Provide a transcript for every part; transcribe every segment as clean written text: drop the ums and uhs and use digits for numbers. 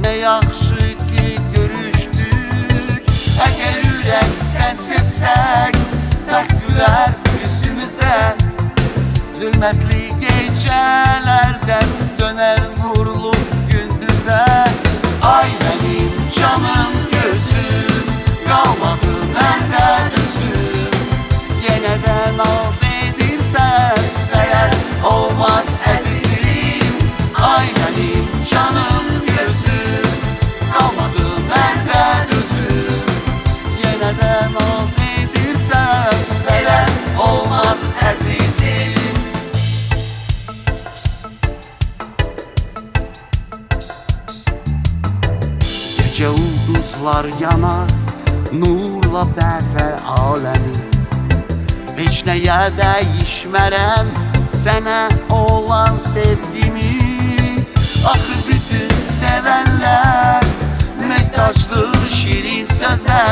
Nə yaxşı ki görüşdük. Əgər ürəkdən sevsək, bəxt gülər üzümüzə. Zülmətli gecələrdən dönər nurlu gündüzə. Ay mənim canım gözüm, qalmadı məndə düzüm. Yenə də naz edirsən, bəyər olmaz əzizim. Ay mənim canım gözüm, qalmadı məndə düzüm. Yenə də naz edirsən, bəyər olmaz əzizim. Gecə ulduzlar yanar, nurla bəzər aləmi. Heç nəyə dəyişmərəm sənə olan sevgimi. Axı bütün sevənlər mehtacdır şirin sözə.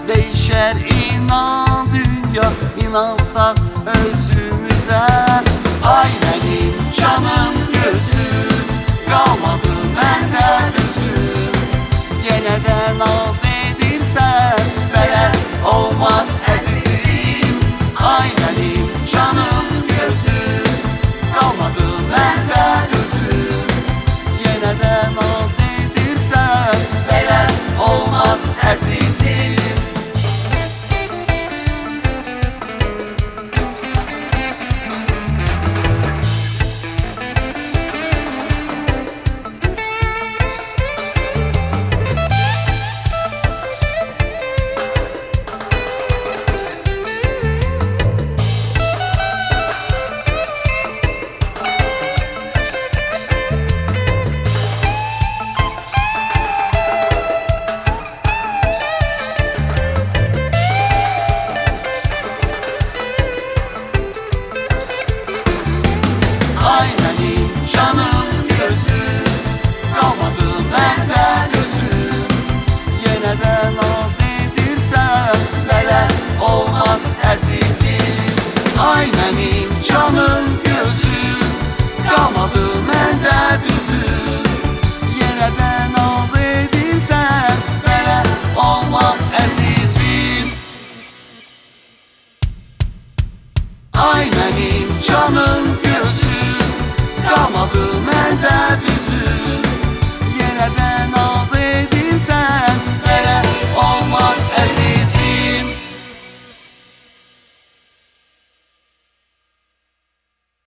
Değişər inan dünya, inansaq özümüzə. Ay mənim canım gözüm, qalmadı məndə düzüm. Yenə də naz edirsən, bəyər olmaz əzizim. Ay mənim canım gözüm, qalmadı məndə düzüm. Yenə də naz edirsən, bəyər olmaz əzizim. Ay mənim canım gözüm, qalmadı məndə düzüm. Yenə də naz edirsən, bəyər olmaz əzizim. Ay mənim canım gözüm, qalmadı məndə düzüm. Yenə də naz edirsən, bəyər olmaz əzizim. Ay mənim